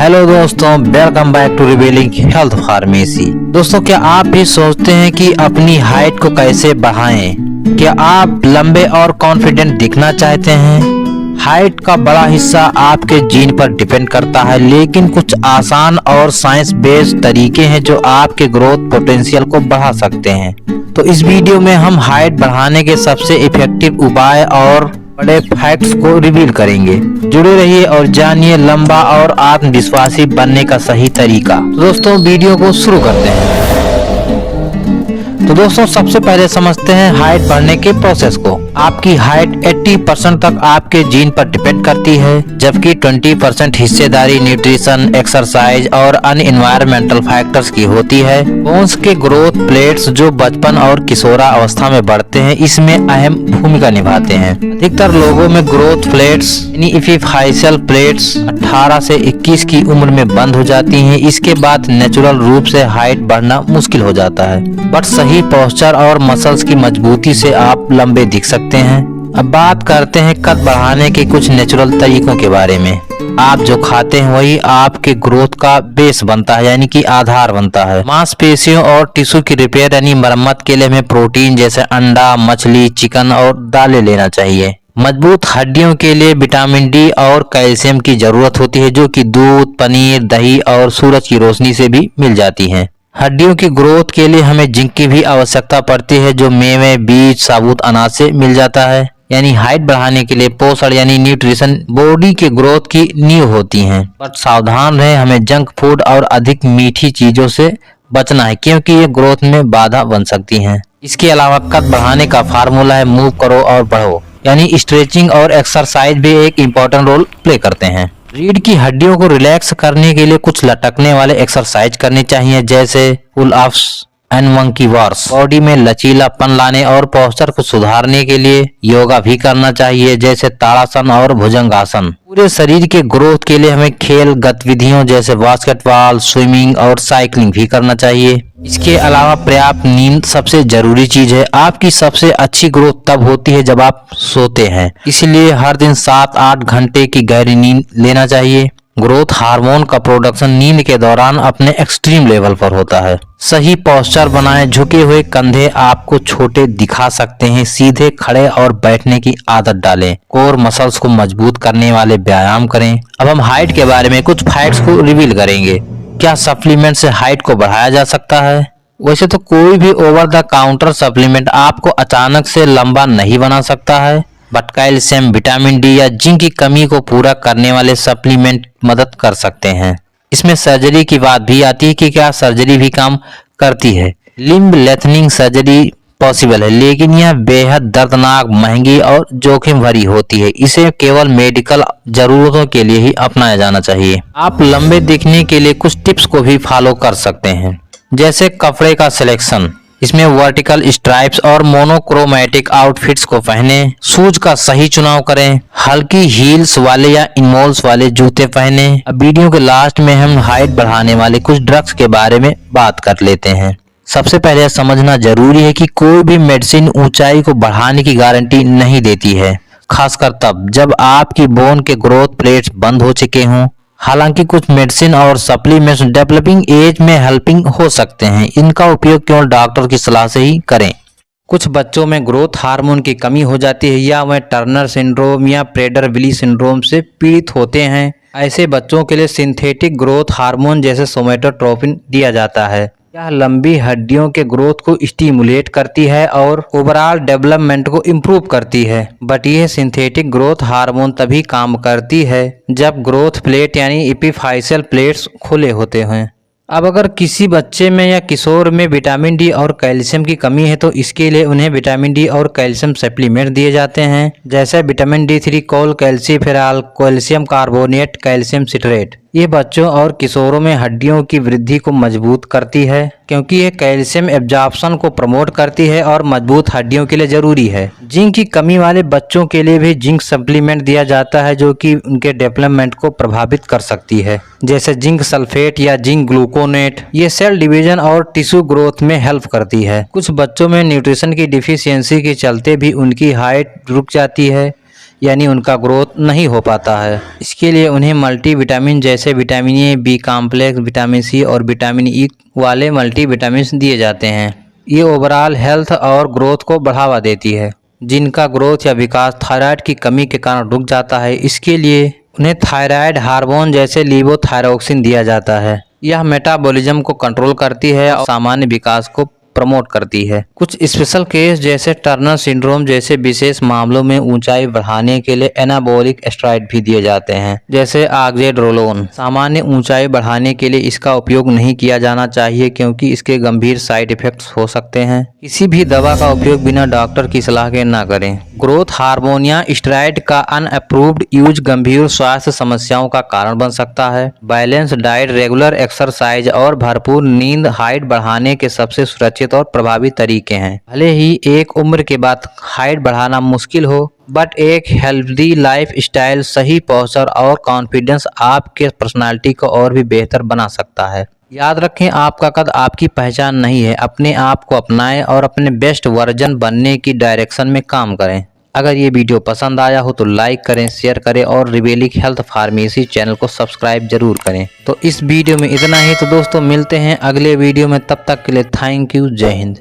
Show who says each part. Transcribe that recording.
Speaker 1: Hello दोस्तों, welcome back to revealing health pharmacy. दोस्तों, क्या आप भी सोचते हैं कि अपनी हाइट को कैसे बढ़ाएं? क्या आप लंबे और कॉन्फिडेंट दिखना चाहते हैं? हाइट का बड़ा हिस्सा आपके जीन पर डिपेंड करता है, लेकिन कुछ आसान और साइंस बेस्ड तरीके हैं जो आपके ग्रोथ पोटेंशियल को बढ़ा सकते हैं। तो इस वीडियो में हम हाइट बढ़ाने के सबसे इफेक्टिव उपाय और बड़े फैक्ट्स को रिवील करेंगे। जुड़े रहिए और जानिए लंबा और आत्मविश्वासी बनने का सही तरीका। तो दोस्तों, वीडियो को शुरू करते हैं। तो दोस्तों, सबसे पहले समझते हैं हाइट बढ़ने के प्रोसेस को। आपकी हाइट 80% तक आपके जीन पर डिपेंड करती है, जबकि 20% हिस्सेदारी न्यूट्रिशन, एक्सरसाइज और अन्य एनवायरमेंटल फैक्टर्स की होती है। बोन्स के ग्रोथ प्लेट्स जो बचपन और किशोरा अवस्था में बढ़ते हैं, इसमें अहम भूमिका निभाते हैं। अधिकतर लोगों में ग्रोथ प्लेट्स यानी एपिफाइशियल प्लेट्स 18 से 21 की उम्र में बंद हो जाती हैं। इसके बाद नेचुरल रूप से हाइट बढ़ना मुश्किल हो जाता है, बट सही पोस्चर और मसल्स की मजबूती से आप लंबे दिख सकते हैं। अब बात करते हैं कद बढ़ाने के कुछ नेचुरल तरीकों के बारे में। आप जो खाते हैं वही आपके ग्रोथ का बेस बनता है, यानी कि आधार बनता है। मांसपेशियों और टिश्यू की रिपेयर यानी मरम्मत के लिए हमें प्रोटीन जैसे अंडा, मछली, चिकन और दालें लेना चाहिए। मजबूत हड्डियों के लिए विटामिन डी और कैल्शियम की जरूरत होती है, जो कि दूध, पनीर, दही और सूरज की रोशनी से भी मिल जाती है। हड्डियों की ग्रोथ के लिए हमें जिंक की भी आवश्यकता पड़ती है, जो मेवे, बीज, साबुत अनाज से मिल जाता है। यानी हाइट बढ़ाने के लिए पोषण यानी न्यूट्रिशन बॉडी के ग्रोथ की नींव होती हैं। बट सावधान रहें, हमें जंक फूड और अधिक मीठी चीजों से बचना है, क्योंकि ये ग्रोथ में बाधा बन सकती हैं। इसके अलावा कद बढ़ाने का फार्मूला है मूव करो और बढ़ो, यानी स्ट्रेचिंग और एक्सरसाइज भी एक इम्पोर्टेंट रोल प्ले करते हैं। रीढ़ की हड्डियों को रिलैक्स करने के लिए कुछ लटकने वाले एक्सरसाइज करने चाहिए, जैसे pull ups and monkey bars. Body में लचीलापन लाने और पोस्चर को सुधारने के लिए योगा भी करना चाहिए, जैसे ताड़ासन और भुजंगासन। पूरे शरीर के ग्रोथ के लिए हमें खेल गतिविधियों जैसे बास्केटबॉल, स्विमिंग और साइकिलिंग भी करना चाहिए। इसके अलावा पर्याप्त नींद सबसे जरूरी चीज है। आपकी सबसे अच्छी ग्रोथ तब होती है जब आप सोते हैं, इसलिए हर दिन 7-8 घंटे की गहरी नींद लेना चाहिए। ग्रोथ हार्मोन का प्रोडक्शन नींद के दौरान अपने एक्सट्रीम लेवल पर होता है। सही पोस्चर बनाएं, झुके हुए कंधे आपको छोटे दिखा सकते हैं। सीधे खड़े और बैठने की आदत डालें। कोर मसल्स को मजबूत करने वाले व्यायाम करें। अब हम हाइट के बारे में कुछ फैक्ट्स को रिवील करेंगे। क्या सप्लीमेंट से हाइट को बढ़ाया जा सकता है? वैसे तो कोई भी ओवर द काउंटर सप्लीमेंट आपको अचानक से लंबा नहीं बना सकता है, बट कैल्शियम, विटामिन डी या जिंक की कमी को पूरा करने वाले सप्लीमेंट मदद कर सकते हैं। इसमें सर्जरी की बात भी आती है कि क्या सर्जरी भी काम करती है। लिम्ब लेथनिंग सर्जरी पॉसिबल है, लेकिन यह बेहद दर्दनाक, महंगी और जोखिम भरी होती है। इसे केवल मेडिकल जरूरतों के लिए ही अपनाया जाना चाहिए। आप लंबे दिखने के लिए कुछ टिप्स को भी फॉलो कर सकते हैं, जैसे कपड़े का सिलेक्शन। इसमें वर्टिकल स्ट्राइप्स और मोनोक्रोमैटिक आउटफिट्स को पहने। शूज का सही चुनाव करें। हल्की हील्स वाले या इनमोल्स वाले जूते पहने। अब वीडियो के लास्ट में हम हाइट बढ़ाने वाले कुछ ड्रग्स के बारे में बात कर लेते हैं। सबसे पहले समझना जरूरी है कि कोई भी मेडिसिन ऊंचाई को बढ़ाने की गारंटी नहीं देती है, खासकर तब जब आपकी बोन के ग्रोथ प्लेट्स बंद हो चुके हों। हालांकि कुछ मेडिसिन और सप्लीमेंट्स डेवलपिंग एज में हेल्पिंग हो सकते हैं। इनका उपयोग केवल डॉक्टर की सलाह से ही करें। कुछ बच्चों में ग्रोथ हार्मोन की कमी हो जाती है, या वह टर्नर सिंड्रोम या प्रेडर-विली सिंड्रोम से पीड़ित होते हैं। ऐसे बच्चों के लिए सिंथेटिक ग्रोथ हार्मोन जैसे सोमेटोट्रोपिन दिया जाता है। यह लंबी हड्डियों के ग्रोथ को स्टिमुलेट करती है और ओवरऑल डेवलपमेंट को इम्प्रूव करती है। बट यह सिंथेटिक ग्रोथ हार्मोन तभी काम करती है जब ग्रोथ प्लेट यानी एपिफाइशियल प्लेट्स खुले होते हैं। अब अगर किसी बच्चे में या किशोर में विटामिन डी और कैल्शियम की कमी है, तो इसके लिए उन्हें विटामिन डी और कैल्शियम सप्लीमेंट दिए जाते हैं, जैसे vitamin D3 cholecalciferol, calcium carbonate, calcium citrate. ये बच्चों और किशोरों में हड्डियों की वृद्धि को मजबूत करती है, क्योंकि ये कैल्शियम एब्जॉर्प्शन को प्रमोट करती है और मजबूत हड्डियों के लिए जरूरी है। जिंक की कमी वाले बच्चों के लिए भी जिंक सप्लीमेंट दिया जाता है, जो कि उनके डेवलपमेंट को प्रभावित कर सकती है, जैसे जिंक सल्फेट या जिंक ग्लूकोनेट। ये सेल डिवीजन और टिश्यू ग्रोथ में हेल्प करती है। कुछ बच्चों में न्यूट्रिशन की डिफिशियंसी के चलते भी उनकी हाइट रुक जाती है, यानी उनका ग्रोथ नहीं हो पाता है। इसके लिए उन्हें मल्टीविटामिन जैसे vitamin A, B complex, vitamin C और विटामिन ई वाले मल्टीविटामिन दिए जाते हैं। ये ओवरऑल हेल्थ और ग्रोथ को बढ़ावा देती है। जिनका ग्रोथ या विकास थायराइड की कमी के कारण रुक जाता है, इसके लिए उन्हें थायराइड हार्मोन जैसे लीवोथायरोक्सिन दिया जाता है। यह मेटाबॉलिज्म को कंट्रोल करती है और सामान्य विकास को प्रमोट करती है। कुछ स्पेशल केस जैसे टर्नर सिंड्रोम जैसे विशेष मामलों में ऊंचाई बढ़ाने के लिए एनाबॉलिक स्टेरॉइड भी दिए जाते हैं, जैसे ऑक्जेड्रोलोन। सामान्य ऊंचाई बढ़ाने के लिए इसका उपयोग नहीं किया जाना चाहिए क्योंकि इसके गंभीर साइड इफेक्ट्स हो सकते हैं। किसी भी दवा का उपयोग बिना डॉक्टर की सलाह के ना करें। ग्रोथ हार्मोन या स्टेरॉइड का अनअप्रूव्ड यूज गंभीर स्वास्थ्य समस्याओं का कारण बन सकता है। बैलेंस डाइट, रेगुलर एक्सरसाइज और भरपूर नींद हाइट बढ़ाने के सबसे सुरक्षित और प्रभावी तरीके हैं। भले ही एक उम्र के बाद हाइट बढ़ाना मुश्किल हो, बट एक हेल्दी लाइफ स्टाइल, सही पोस्चर और कॉन्फिडेंस आपके पर्सनालिटी को और भी बेहतर बना सकता है। याद रखें, आपका कद आपकी पहचान नहीं है। अपने आप को अपनाएं और अपने बेस्ट वर्जन बनने की डायरेक्शन में काम करें। अगर ये वीडियो पसंद आया हो तो लाइक करें, शेयर करें और रिवेलिक हेल्थ फार्मेसी चैनल को सब्सक्राइब जरूर करें। तो इस वीडियो में इतना ही। तो दोस्तों मिलते हैं अगले वीडियो में, तब तक के लिए थैंक यू। जय हिंद।